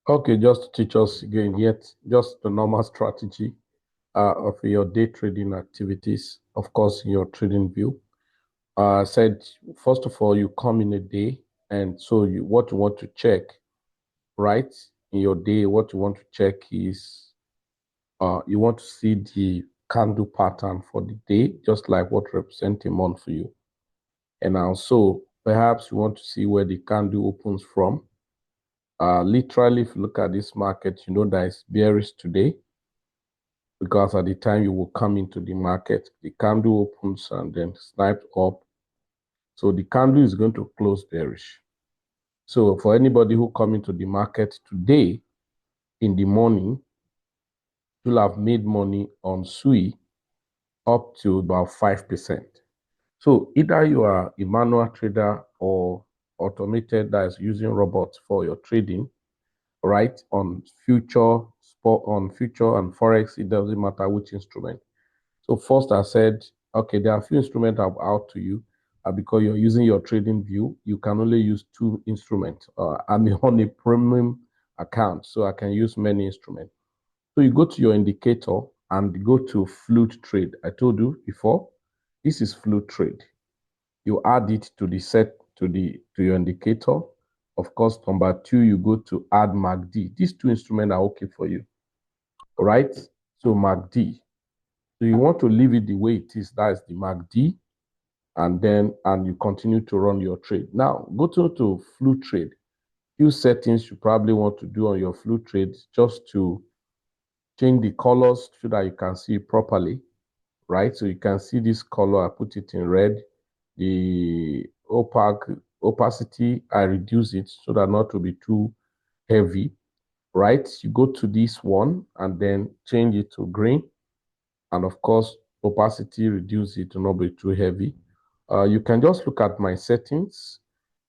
Okay, just to teach us again, yet just the normal strategy of your day trading activities, of course, in your trading view. Said, first of all, you come in a day, and so what you want to check, right, in your day, what you want to check is you want to see the candle pattern for the day, just like what represents a month for you. And also, perhaps you want to see where the candle opens from. Literally, if you look at this market, you know that it's bearish today, because at the time you will come into the market, the candle opens and then snipes up. So the candle is going to close bearish. So for anybody who come into the market today in the morning, you'll have made money on SUI up to about 5%. So either you are a manual trader or automated that is using robots for your trading, right? On future, spot, on future and Forex, it doesn't matter which instrument. So first I said, okay, there are a few instruments I'm out to you. Because you're using your trading view, you can only use 2 instruments. I'm on a premium account, so I can use many instruments. So you go to your indicator and go to float trade. I told you before, this is float trade. You add it to the set to your indicator. Of course, number 2, you go to add MACD. These 2 instruments are okay for you. All right. So MACD. So you want to leave it the way it is. That is the MACD. And you continue to run your trade. Now, go to float trade. Few settings you probably want to do on your float trade, just to change the colors so that you can see it properly, right? So you can see this color, I put it in red. The opacity, I reduce it so that not to be too heavy, right? You go to this one and then change it to green. And of course, opacity, reduce it to not be too heavy. You can just look at my settings,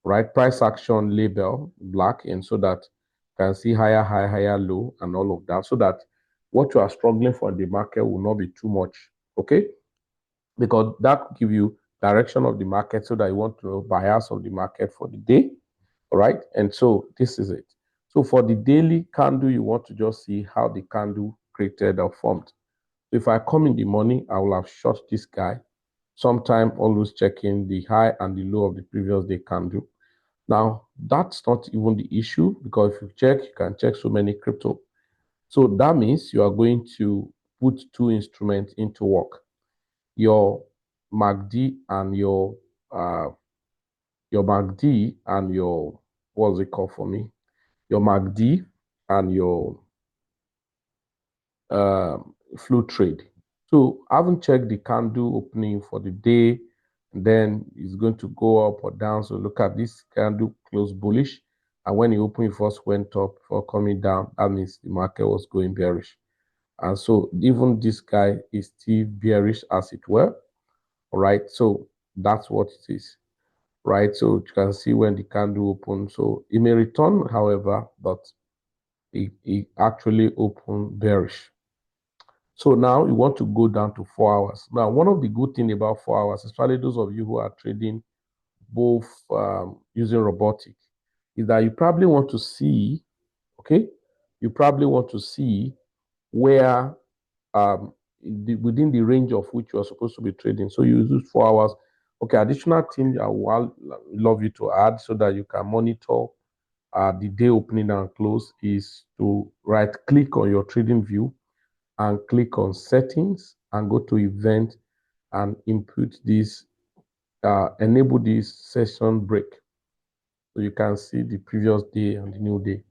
right? Price action label black, and so that you can see higher high, higher low, and all of that, so that what you are struggling for in the market will not be too much, okay? Because that will give you direction of the market, so that you want to know bias of the market for the day, all right? And so this is it. So for the daily candle, you want to just see how the candle created or formed. If I come in the morning, I will have short this guy. Sometime always checking the high and the low of the previous day candle. Now, that's not even the issue, because if you check, you can check so many crypto. So that means you are going to put 2 instruments into work. Your MACD and your MACD and your, what's it called for me? Your MACD and your float trade. So I haven't checked the candle opening for the day, and then it's going to go up or down. So look at this candle close bullish, and when it opened, it first went up before coming down. That means the market was going bearish. And so even this guy is still bearish, as it were. All right, so that's what it is, right? So you can see when the candle opened. So it may return, however, but it actually opened bearish. So now you want to go down to 4 hours. Now, one of the good things about 4 hours, especially those of you who are trading both using robotic, is that you probably want to see, okay, you probably want to see where within the range of which you are supposed to be trading. So you use 4 hours. Okay, additional thing I will love you to add so that you can monitor the day opening and close is to right click on your trading view and click on settings and go to event and input this, enable this session break. So you can see the previous day and the new day.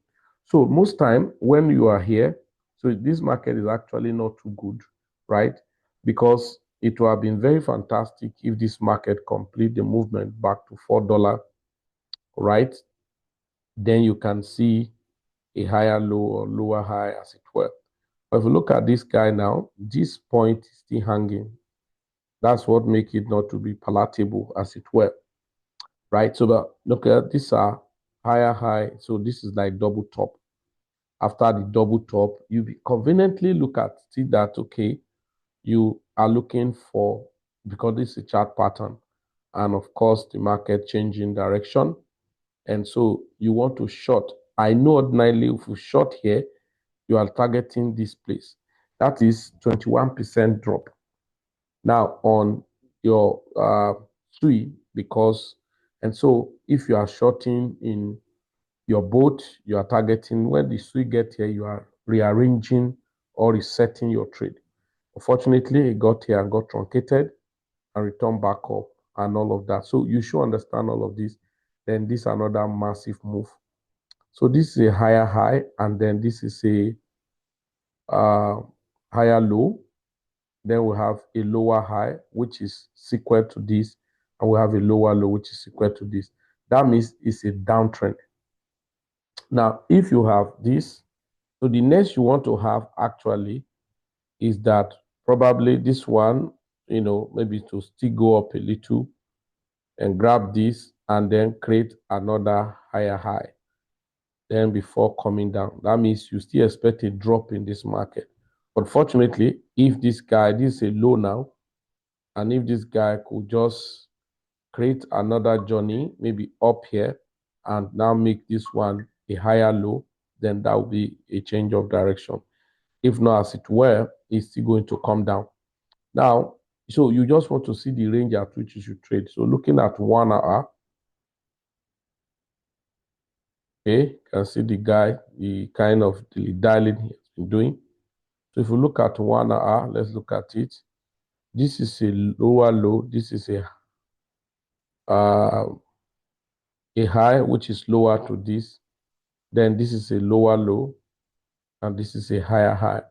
So most time when you are here, so this market is actually not too good, right? Because it would have been very fantastic if this market complete the movement back to $4, right? Then you can see a higher low or lower high, as it were. But if you look at this guy now, this point is still hanging. That's what makes it not to be palatable, as it were, right? So but look at these are higher high. So this is like double top. After the double top, you conveniently look at, see that, okay, you are looking for, because this is a chart pattern, and of course the market changing direction, and so you want to short I know ordinarily if you short here, you are targeting this place. That is 21% drop. Now on your SUI, because, and so if you are shorting in your boat, you are targeting when the SUI get here, you are rearranging or resetting your trade. Unfortunately, it got here and got truncated and returned back up and all of that. So you should understand all of this. Then this is another massive move. So this is a higher high, and then this is a higher low. Then we have a lower high, which is sequel to this, and we have a lower low, which is sequel to this. That means it's a downtrend. Now, if you have this, so the next you want to have actually is that probably this one, maybe to still go up a little and grab this and then create another higher high. Then before coming down, that means you still expect a drop in this market. But fortunately, if this is a low now, and if this guy could just create another journey, maybe up here, and now make this one a higher low, then that will be a change of direction. If not, as it were, it's still going to come down. Now, so you just want to see the range at which you should trade. So looking at 1 hour, okay, you can see the guy, the kind of the dialing he's been doing. So if you look at 1 hour, let's look at it. This is a lower low. This is a high, which is lower to this. Then this is a lower low, and this is a higher high.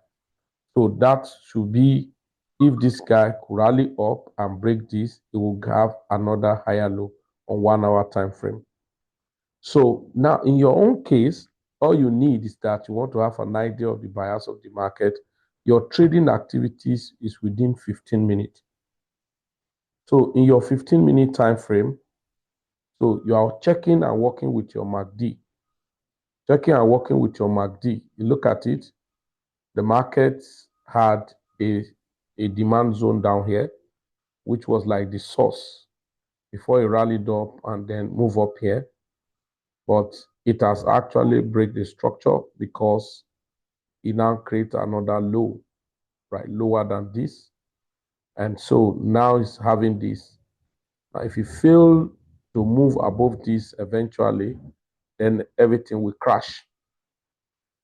So that should be, if this guy could rally up and break this, it will have another higher low on 1 hour time frame. So now in your own case, all you need is that you want to have an idea of the bias of the market. Your trading activities is within 15 minutes. So in your 15-minute time frame, so you are checking and working with your MACD. Checking and working with your MACD. You look at it, the market had a demand zone down here, which was like the source before it rallied up and then move up here. But it has actually break the structure because it now creates another low, right, lower than this. And so now it's having this. Now, if you fail to move above this eventually, then everything will crash.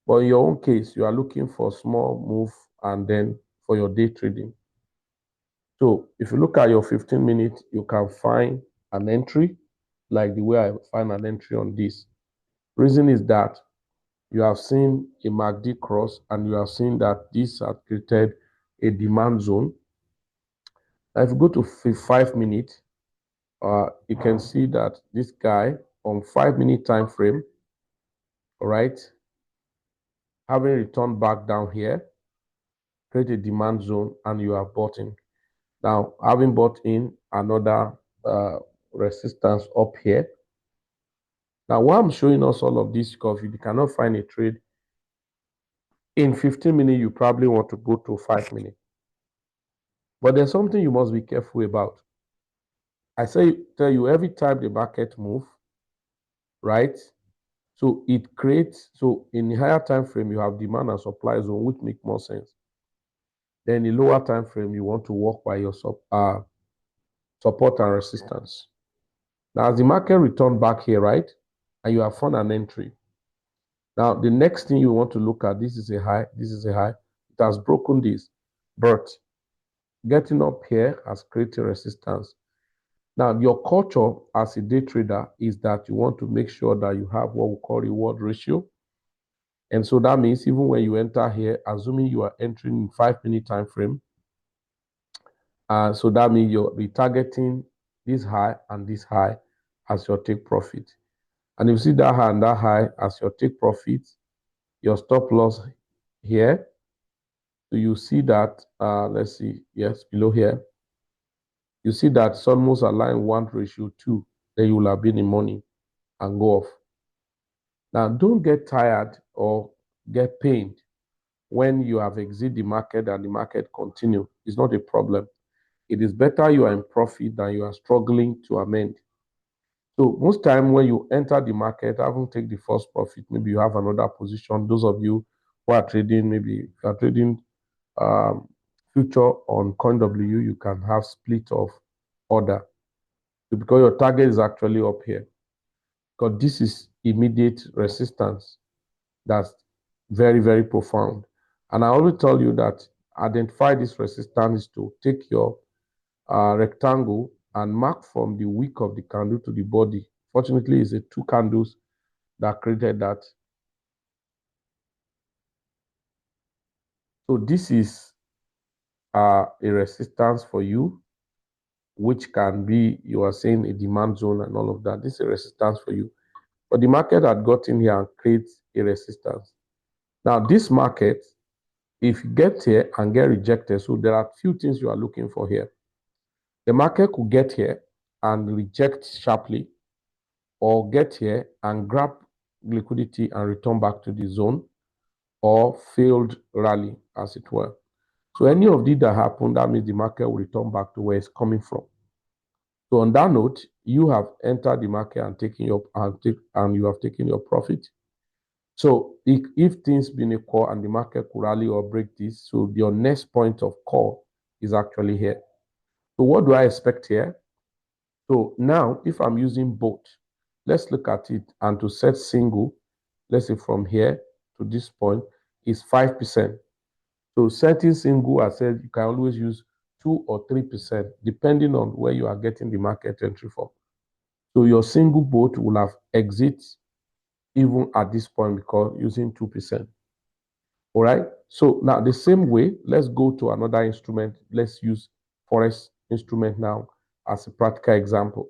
But in your own case, you are looking for small move and then for your day trading. So if you look at your 15 minutes, you can find an entry like the way I find an entry on this. Reason is that you have seen a MACD cross and you have seen that this has created a demand zone. Now, if you go to 5 minutes, you can see that this guy on 5-minute time frame, all right, having returned back down here, create a demand zone and you have bought in. Now, having bought in another resistance up here. Now, why I'm showing us all of this, because if you cannot find a trade in 15 minutes, you probably want to go to 5 minutes. But there's something you must be careful about. I tell you, every time the market move, right? So it creates, so in the higher time frame, you have demand and supply zone, which make more sense. Then in the lower time frame, you want to work by your support and resistance. Now, as the market return back here, right, and you have found an entry. Now, the next thing you want to look at, this is a high, this is a high. It has broken this, but getting up here has created resistance. Now, your culture as a day trader is that you want to make sure that you have what we call reward ratio. And so that means even when you enter here, assuming you are entering in 5-minute time frame, so that means you'll be targeting this high and this high as your take profit. And if you see that high and that high as your take profit, your stop loss here, so you see that, let's see, yes, below here, you see that it's almost aligned 1:2, then you will have been in money and go off. Now, don't get tired or get pained when you have exited the market and the market continue. It's not a problem. It is better you are in profit than you are struggling to amend. So most time when you enter the market, haven't take the first profit, maybe you have another position. Those of you who are trading, maybe you are trading um, future on CoinW, you can have split of order. So because your target is actually up here, because this is immediate resistance that's very, very profound. And I always tell you that identify this resistance to take your rectangle and mark from the wick of the candle to the body. Fortunately, it's a two candles that created that. So this is a resistance for you, which can be, you are saying, a demand zone and all of that. This is a resistance for you. But the market had gotten here and creates a resistance. Now, this market, if you get here and get rejected, so there are few things you are looking for here. The market could get here and reject sharply, or get here and grab liquidity and return back to the zone, or failed rally, as it were. So any of these that happen, that means the market will return back to where it's coming from. So on that note, you have entered the market and taken your and you have taken your profit. So if things been equal and the market could rally or break this, so your next point of call is actually here. So what do I expect here? So now, if I'm using both, let's look at it. And to set single, let's say from here to this point is 5%. So setting single, I said you can always use 2 or 3%, depending on where you are getting the market entry from. So your single boat will have exit even at this point because using 2%. All right. So now the same way, let's go to another instrument. Let's use Forex instrument now as a practical example,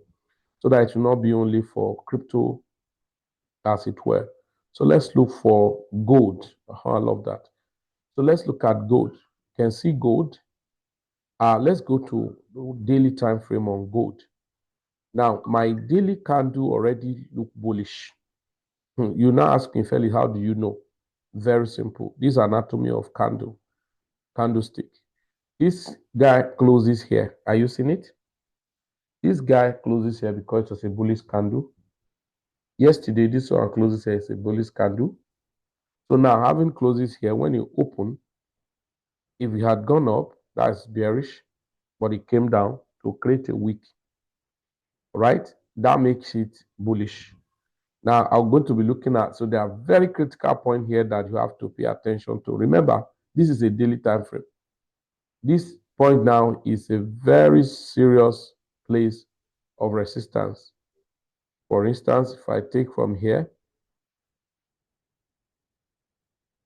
so that it will not be only for crypto, as it were. So let's look for gold. I love that. So let's look at gold. You can see gold. Let's go to daily time frame on gold. Now, my daily candle already look bullish. You now ask me, Feli, how do you know? Very simple. This is anatomy of candlestick. This guy closes here. Are you seeing it? This guy closes here because it was a bullish candle. Yesterday, this one closes here is a bullish candle. So now having closes here, when you open, if it had gone up, that's bearish, but it came down to create a wick, right? That makes it bullish. Now I'm going to be looking at, so there are very critical point here that you have to pay attention to. Remember, this is a daily time frame. This point now is a very serious place of resistance. For instance, if I take from here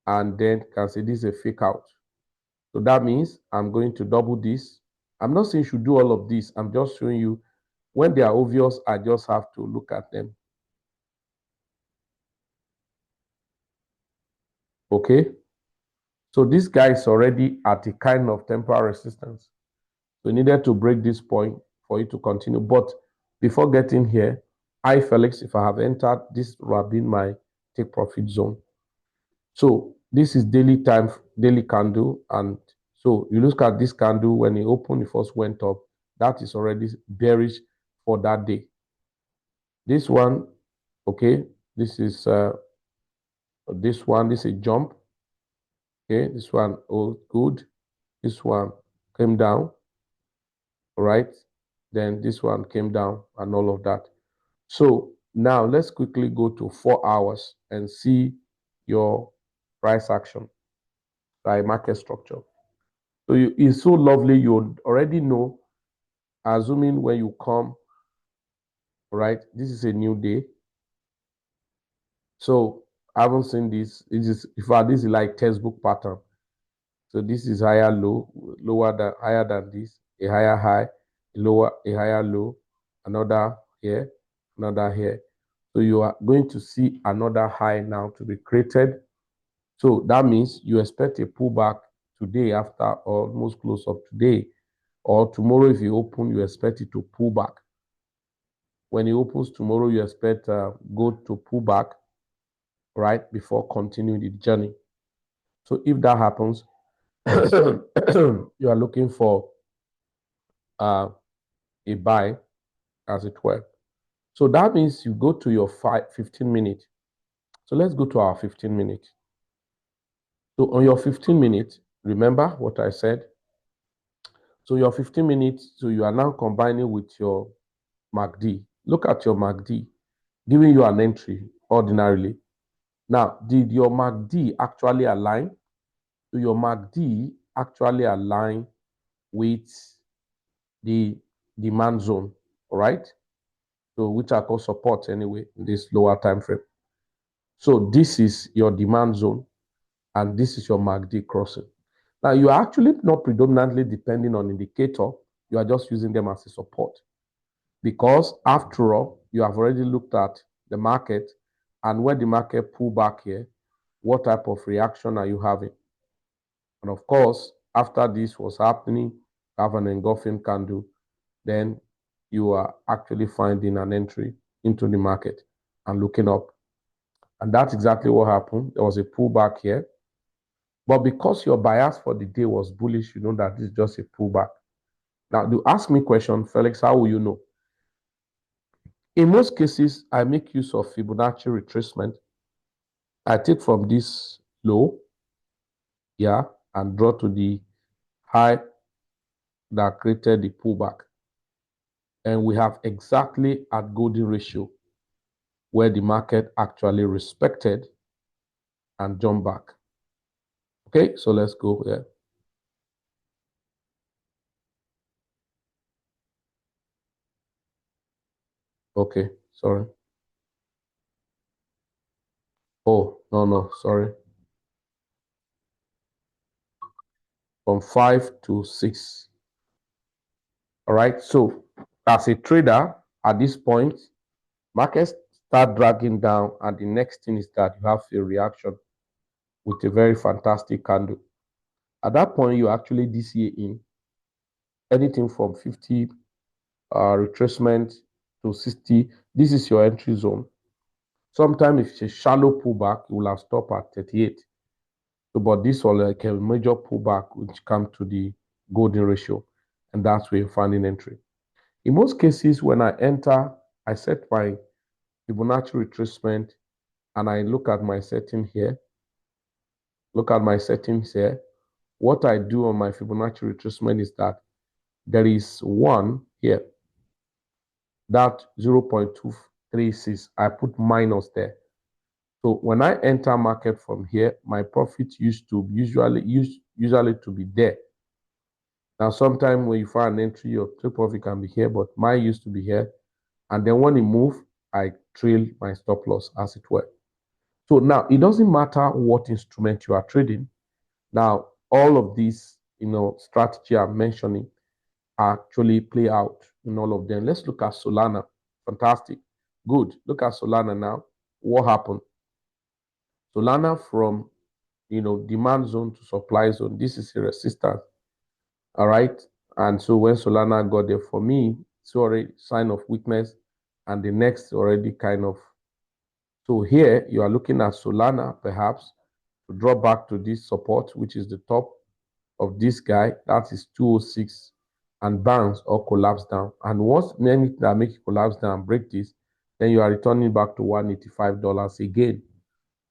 and then can say this is a fake out. So that means I'm going to double this. I'm not saying you should do all of this. I'm just showing you when they are obvious, I just have to look at them. Okay. So this guy is already at a kind of temporal resistance. So we needed to break this point for it to continue. But before getting here, Felix, if I have entered, this would have been my take profit zone. So this is daily candle. And so you look at this candle, when it opened, it first went up. That is already bearish for that day. This one, okay, this is this is a jump. Okay, this one, oh, good. This one came down, all right? Then this one came down and all of that. So now let's quickly go to 4 hours and see your price action by market structure. So it's so lovely. You already know, assuming when you come, right? This is a new day. So I haven't seen this. It is, in fact, this is like textbook pattern. So this is higher low, higher than this, a higher high, a higher low, another here, another here. So you are going to see another high now to be created. So that means you expect a pullback today after almost close of today, or tomorrow if you open, you expect it to pull back. When it opens tomorrow, you expect gold to pull back, right, before continuing the journey. So if that happens, you are looking for a buy, as it were. So that means you go to your 15 minute. So let's go to our 15 minute. So on your 15 minutes, remember what I said? So your 15 minutes, so you are now combining with your MACD. Look at your MACD, giving you an entry ordinarily. Now, did your MACD actually align? Do your MACD actually align with the demand zone, all right? So which are called support anyway in this lower time frame. So this is your demand zone, and this is your MACD crossing. Now, you are actually not predominantly depending on indicator. You are just using them as a support. Because after all, you have already looked at the market, and when the market pull back here, what type of reaction are you having? And of course, after this was happening, have an engulfing candle, then you are actually finding an entry into the market and looking up. And that's exactly what happened. There was a pullback here. But because your bias for the day was bullish, you know that this is just a pullback. Now, do ask me question, Felix, how will you know? In most cases, I make use of Fibonacci retracement. I take from this low, yeah, and draw to the high that created the pullback. And we have exactly at golden ratio where the market actually respected and jumped back. Okay, so let's go here. Okay, sorry. Oh, no, sorry. From 5 to 6. All right, so as a trader at this point, markets start dragging down, and the next thing is that you have a reaction with a very fantastic candle. At that point, you actually DCA in anything from 50 retracement to 60. This is your entry zone. Sometimes if it's a shallow pullback, you will have stopped at 38. So, but this was like a major pullback which come to the golden ratio, and that's where you're finding entry. In most cases, when I enter, I set my Fibonacci retracement and I look at my setting here. Look at my settings here. What I do on my Fibonacci retracement is that there is one here, that 0.236. I put minus there. So when I enter market from here, my profit used to usually to be there. Now, sometimes when you find an entry, your trade profit can be here, but mine used to be here. And then when it move, I trail my stop loss, as it were. So now it doesn't matter what instrument you are trading. Now, all of these, strategy I'm mentioning actually play out in all of them. Let's look at Solana. Fantastic. Good. Look at Solana now. What happened? Solana from, demand zone to supply zone. This is a resistance. All right. And so when Solana got there, for me, it's already sign of weakness. And the next already kind of. So here you are looking at Solana perhaps to drop back to this support, which is the top of this guy. That is 206, and bounce or collapse down. And once anything that makes it collapse down and break this, then you are returning back to $185 again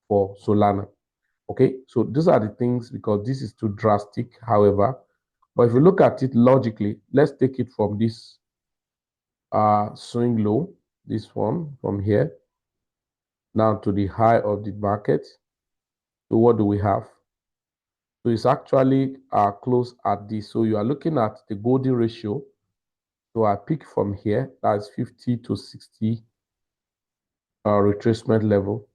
for Solana. Okay, so these are the things, because this is too drastic, however. But if you look at it logically, let's take it from this swing low, this one from here, now to the high of the market. So what do we have? So it's actually close at this. So you are looking at the golden ratio. So I pick from here, that's 50 to 60 retracement level.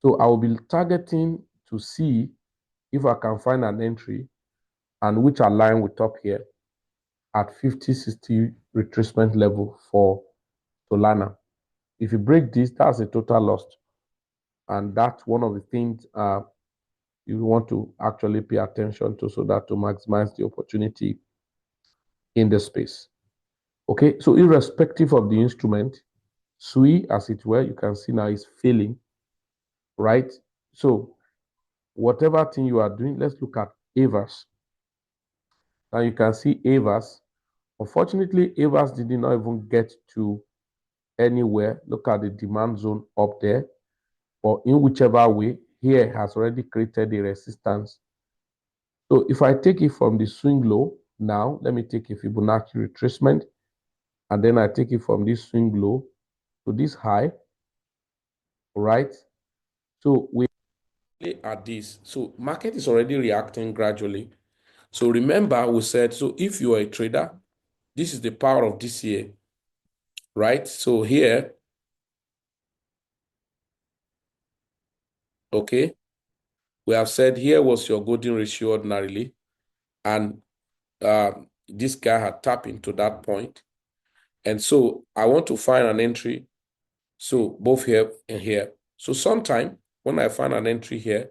So I will be targeting to see if I can find an entry and which align with top here at 50, 60 retracement level for Solana. If you break this, that's a total loss. And that's one of the things you want to actually pay attention to, so that to maximize the opportunity in the space. Okay, so irrespective of the instrument, SUI, as it were, you can see now is failing, right? So whatever thing you are doing, let's look at AVAS. Now you can see AVAS. Unfortunately, AVAS did not even get to anywhere. Look at the demand zone up there, or in whichever way, here has already created a resistance. So if I take it from the swing low, now let me take a Fibonacci retracement, and then I take it from this swing low to this high, right? So we at this. So market is already reacting gradually. So remember, we said, so if you are a trader, this is the power of this year, right? So here, okay, we have said here was your golden ratio ordinarily, and this guy had tapped into that point. And so I want to find an entry. So both here and here. So sometime when I find an entry here,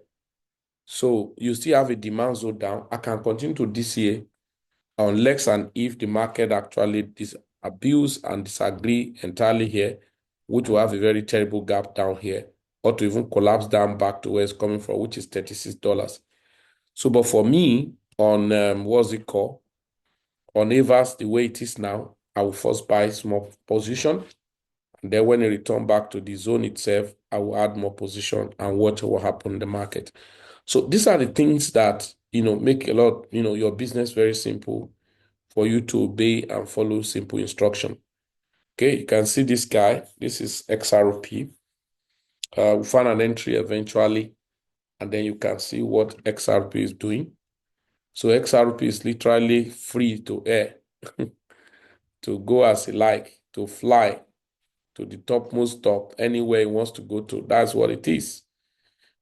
so you still have a demand zone down, I can continue to DCA unless and if the market actually disabuse and disagree entirely here, which will have a very terrible gap down here, or to even collapse down back to where it's coming from, which is $36. So, but for me, on what's it called? On Avers, the way it is now, I will first buy small position. And then when it return back to the zone itself, I will add more position and watch what will happen in the market. So these are the things that, make a lot, your business very simple for you to obey and follow simple instruction. Okay, you can see this guy. This is XRP. We found an entry eventually, and then you can see what XRP is doing. So XRP is literally free to air, to go as he like, to fly to the topmost top, anywhere he wants to go to. That's what it is.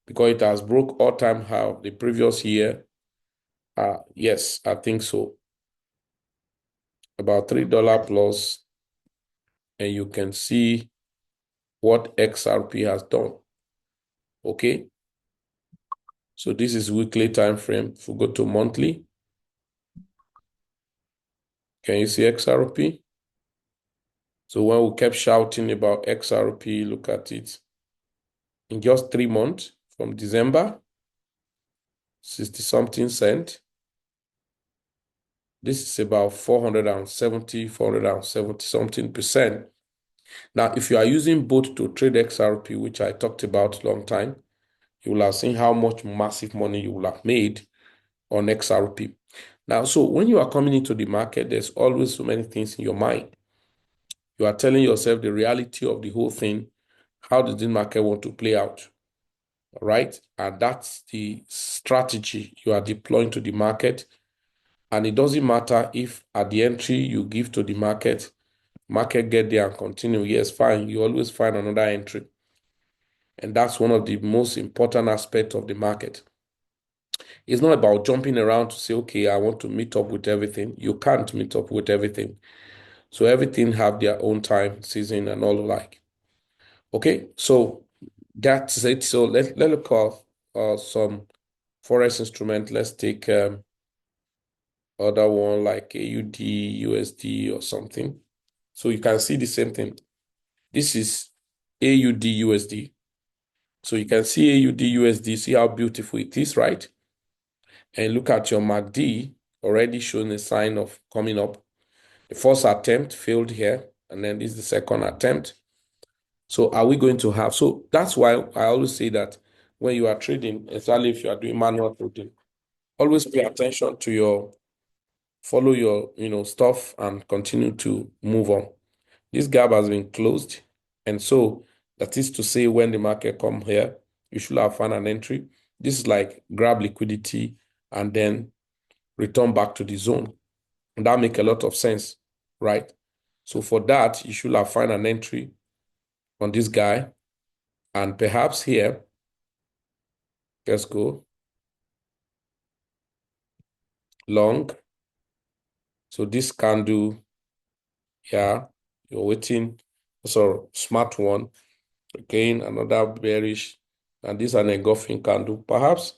Because it has broke all-time high the previous year. Yes, I think so. About $3 plus, and you can see what XRP has done. Okay. So this is weekly time frame. If we go to monthly, can you see XRP? So when we kept shouting about XRP, look at it. In just 3 months from December, 60 something cent. This is about 470 something percent. Now, if you are using both to trade XRP, which I talked about a long time, you will have seen how much massive money you will have made on XRP. Now, so when you are coming into the market, there's always so many things in your mind. You are telling yourself the reality of the whole thing. How does the market want to play out? Right? And that's the strategy you are deploying to the market. And it doesn't matter if at the entry you give to the market get there and continue. Yes, fine. You always find another entry. And that's one of the most important aspects of the market. It's not about jumping around to say, okay, I want to meet up with everything. You can't meet up with everything. So everything have their own time, season, and all like. Okay, so that's it. So let's look at some forex instrument. Let's take other one like AUD, USD or something. So you can see the same thing. This is AUD, USD. So you can see AUD, USD, see how beautiful it is, right? And look at your MACD already showing a sign of coming up. The first attempt failed here, and then this is the second attempt. So are we going to have, so that's why I always say that when you are trading, especially if you are doing manual trading, always pay attention to follow your, stuff and continue to move on. This gap has been closed. And so that is to say when the market come here, you should have found an entry. This is like grab liquidity and then return back to the zone. And that make a lot of sense, right? So for that, you should have found an entry on this guy. And perhaps here, let's go long. So this candle, yeah, you're waiting. So smart one. Again, another bearish. And this is an engulfing candle. Perhaps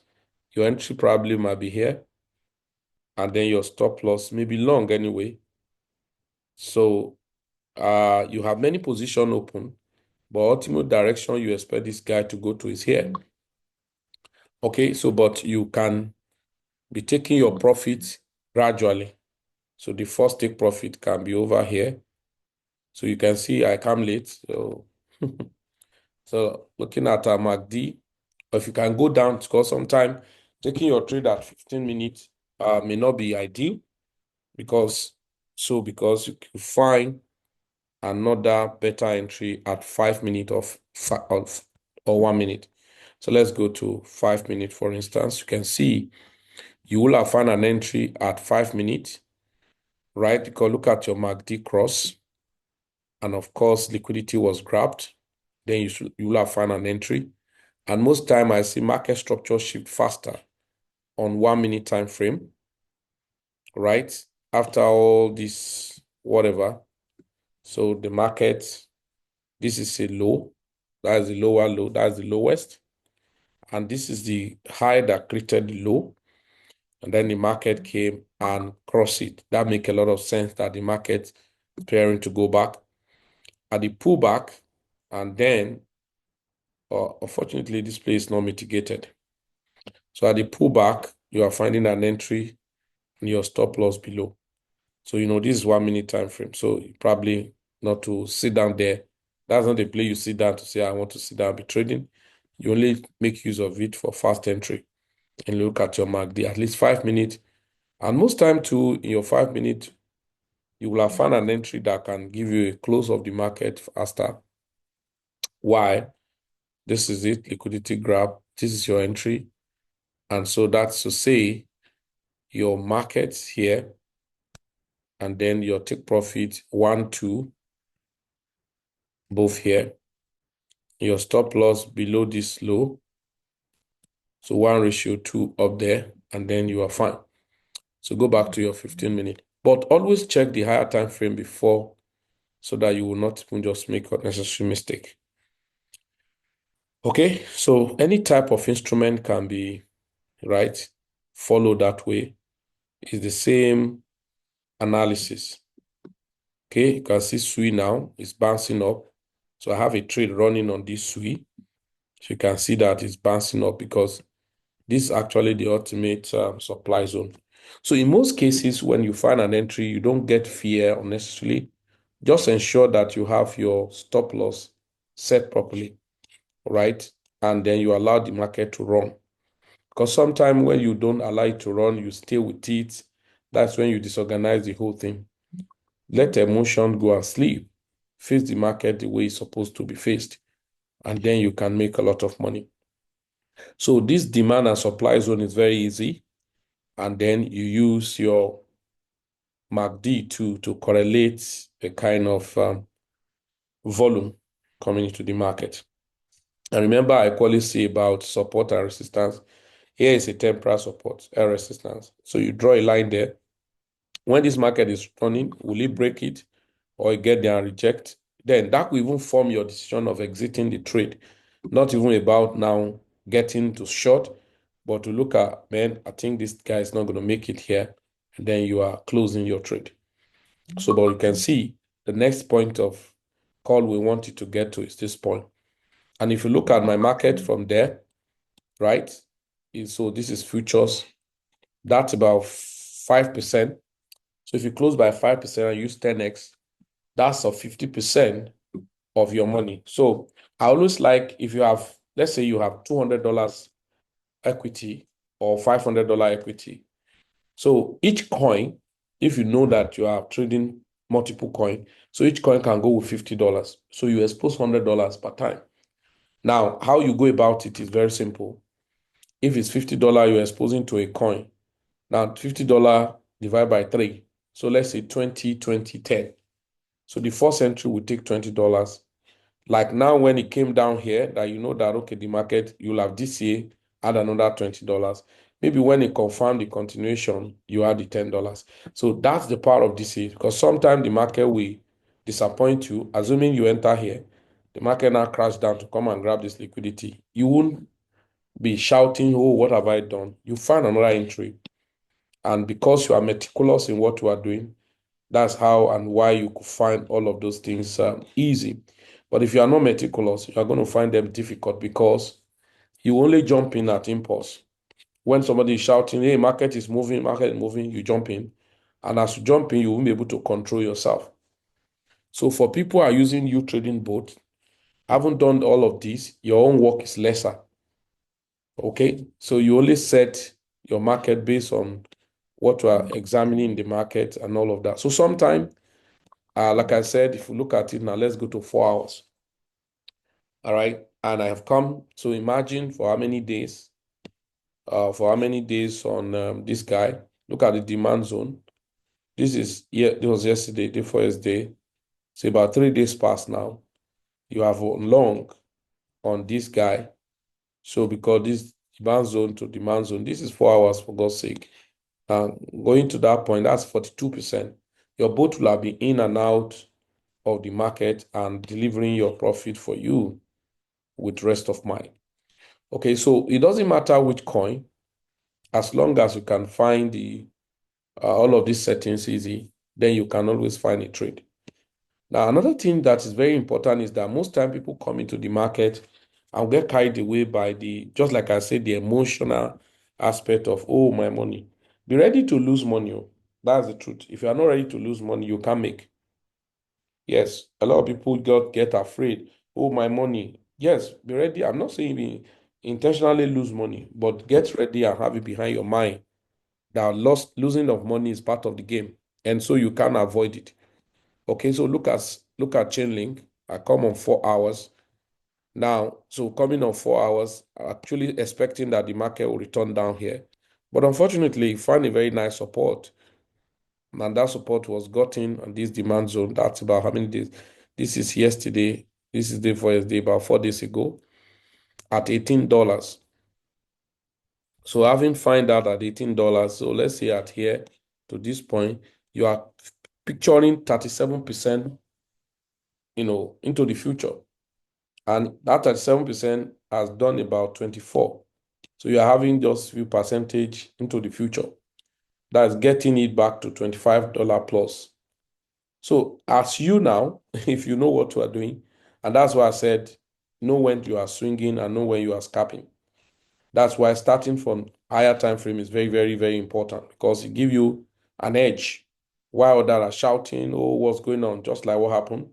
your entry probably might be here. And then your stop loss may be long anyway. So you have many positions open, but ultimate direction you expect this guy to go to is here. Okay, so but you can be taking your profits gradually. So the first take profit can be over here. So you can see I come late. So, so looking at our MACD, or if you can go down, because sometimes taking your trade at 15 minutes may not be ideal because you can find another better entry at 5 minutes or 1 minute. So let's go to 5 minutes, for instance. You can see you will have found an entry at 5 minutes, right? Because look at your MACD cross. And of course, liquidity was grabbed. Then you will have found an entry. And most time I see market structure shift faster on 1 minute time frame, right? After all this, whatever. So the market, this is a low. That is the lower low. That's the lowest. And this is the high that created the low. And then the market came and crossed it. That makes a lot of sense that the market is preparing to go back. At the pullback, and then, unfortunately, this play is not mitigated. So at the pullback, you are finding an entry and your stop loss below. So, this is 1 minute time frame. So probably not to sit down there. That's not the play you sit down to say, I want to sit down and be trading. You only make use of it for fast entry and look at your MACD at least 5 minutes. And most time too, in your 5 minutes, you will have found an entry that can give you a close of the market faster. Why? This is it, liquidity grab. This is your entry. And so that's to say your markets here, and then your take profit 1, 2, both here. Your stop loss below this low. So 1:2 up there, and then you are fine. So go back to your 15 minute. But always check the higher time frame before so that you will not even just make unnecessary mistake. Okay, so any type of instrument can be, right, follow that way. It's the same analysis. Okay, you can see SUI now is bouncing up. So I have a trade running on this SUI. So you can see that it's bouncing up because this is actually the ultimate supply zone. So in most cases, when you find an entry, you don't get fear unnecessarily. Just ensure that you have your stop loss set properly, right? And then you allow the market to run. Because sometimes when you don't allow it to run, you stay with it. That's when you disorganize the whole thing. Let emotion go and sleep. Face the market the way it's supposed to be faced. And then you can make a lot of money. So this demand and supply zone is very easy. And then you use your MACD to correlate a kind of volume coming into the market. And remember, I always say about support and resistance. Here is a temporal support and resistance. So you draw a line there. When this market is running, will it break it or it get there and reject? Then that will even form your decision of exiting the trade. Not even about now getting to short, but to look at, man, I think this guy is not going to make it here. And then you are closing your trade. So, but you can see the next point of call we want you to get to is this point. And if you look at my market from there, right? So this is futures. That's about 5%. So if you close by 5% and use 10x, that's a 50% of your money. So I always like, if you have, let's say you have $200 equity or $500 equity. So each coin, if you know that you are trading multiple coin, so each coin can go with $50. So you expose $100 per time. Now, how you go about it is very simple. If it's $50 you're exposing to a coin, now $50 divided by 3. So let's say 20, 20, 10. So the first entry will take $20. Like now when it came down here, that you know that, okay, the market, you'll have DCA, add another $20. Maybe when it confirmed the continuation, you add the $10. So that's the power of DCA, because sometimes the market will disappoint you. Assuming you enter here, the market now crash down to come and grab this liquidity. You won't be shouting, oh, what have I done? You find another entry. And because you are meticulous in what you are doing, that's how and why you could find all of those things easy. But if you are not meticulous, you are going to find them difficult because you only jump in at impulse. When somebody is shouting, hey, market is moving, you jump in. And as you jump in, you won't be able to control yourself. So for people who are using you trading bot, haven't done all of this, your own work is lesser. Okay, so you only set your market based on what you are examining in the market and all of that. So sometimes, like I said, if you look at it now, let's go to 4 hours. All right, and I have come. So imagine for how many days? For how many days on this guy? Look at the demand zone. This is it was yesterday, the first day. So about 3 days past now. You have long on this guy. So because this demand zone to demand zone, this is 4 hours for God's sake. Going to that point, that's 42%. Your boat will have been in and out of the market and delivering your profit for you with rest of mind. Okay, so it doesn't matter which coin, as long as you can find the all of these settings easy, then you can always find a trade. Now, another thing that is very important is that most time people come into the market and get carried away by just like I said, the emotional aspect of, oh, my money. Be ready to lose money. Oh. That's the truth. If you are not ready to lose money, you can't make. Yes, a lot of people get afraid. Oh, my money. Yes, be ready. I'm not saying be intentionally lose money, but get ready and have it behind your mind that losing of money is part of the game. And so you can't avoid it. Okay, so look at Chainlink. I come on 4 hours. Now, so coming on 4 hours, actually expecting that the market will return down here. But unfortunately, find a very nice support. And that support was gotten on this demand zone. That's about how many days? This is yesterday. This is day for yesterday, about 4 days ago, at $18. So having find out at $18, so let's say at here to this point, you are picturing 37%, into the future. And that 37% has done about 24. So you are having just few percentage into the future. That's getting it back to $25 plus. So as you now, if you know what you are doing, and that's why I said, know when you are swinging and know when you are scalping. That's why starting from higher time frame is very, very, very important because it gives you an edge. While others are shouting, oh, what's going on? Just like what happened.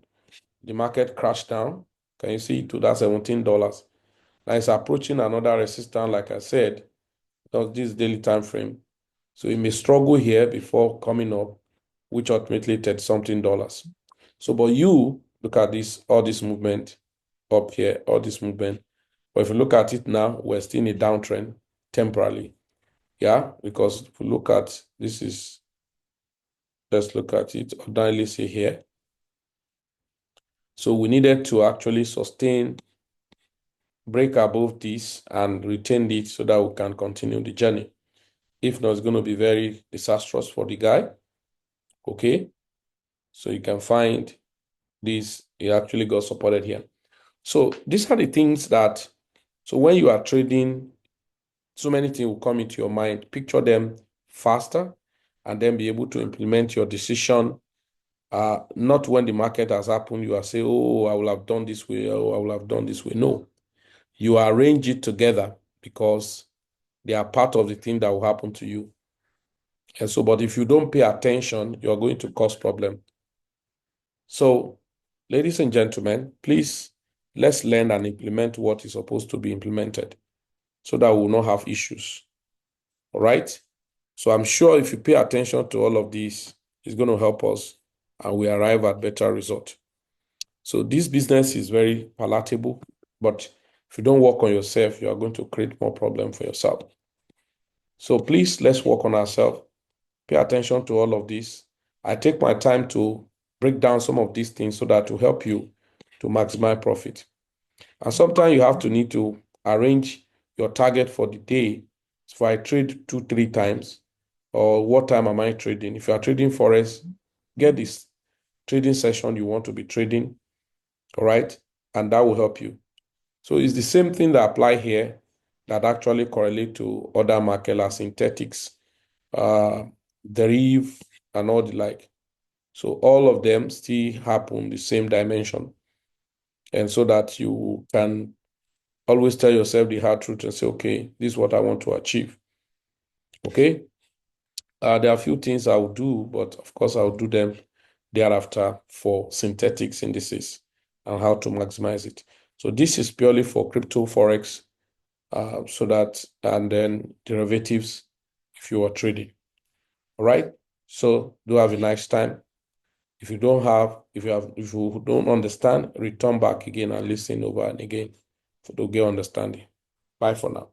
The market crashed down. Can you see to that $17? Now it's approaching another resistance, like I said, because this daily time frame. So it may struggle here before coming up, which ultimately $30-something. So, but you look at this, all this movement up here, all this movement. But if you look at it now, we're still in a downtrend temporarily. Yeah, because if you look at let's look at it ordinarily say here. So we needed to actually sustain, break above this and retain it so that we can continue the journey. If not, it's going to be very disastrous for the guy. Okay. So you can find this, it actually got supported here. So these are the things that, so when you are trading, so many things will come into your mind. Picture them faster and then be able to implement your decision. Not when the market has happened, you are saying, oh, I will have done this way, oh, I will have done this way. No, you arrange it together because they are part of the thing that will happen to you. And so, but if you don't pay attention, you're going to cause problem. So, ladies and gentlemen, please, let's learn and implement what is supposed to be implemented so that we will not have issues. All right? So I'm sure if you pay attention to all of this, it's going to help us and we arrive at better result. So this business is very palatable, but if you don't work on yourself, you are going to create more problem for yourself. So please, let's work on ourselves. Pay attention to all of this. I take my time to break down some of these things so that to help you to maximize profit. And sometimes you have to need to arrange your target for the day. So if I trade 2-3 times, or what time am I trading? If you are trading Forex, get this trading session you want to be trading, all right? And that will help you. So it's the same thing that apply here that actually correlate to other market like synthetics, derive, and all the like. So all of them still happen the same dimension. And so that you can always tell yourself the hard truth and say, okay, this is what I want to achieve. Okay? There are a few things I will do, but of course I'll do them thereafter for synthetic indices and how to maximize it. So this is purely for crypto Forex, and then derivatives if you are trading. All right. So do have a nice time. If you don't understand, return back again and listen over and again to get understanding. Bye for now.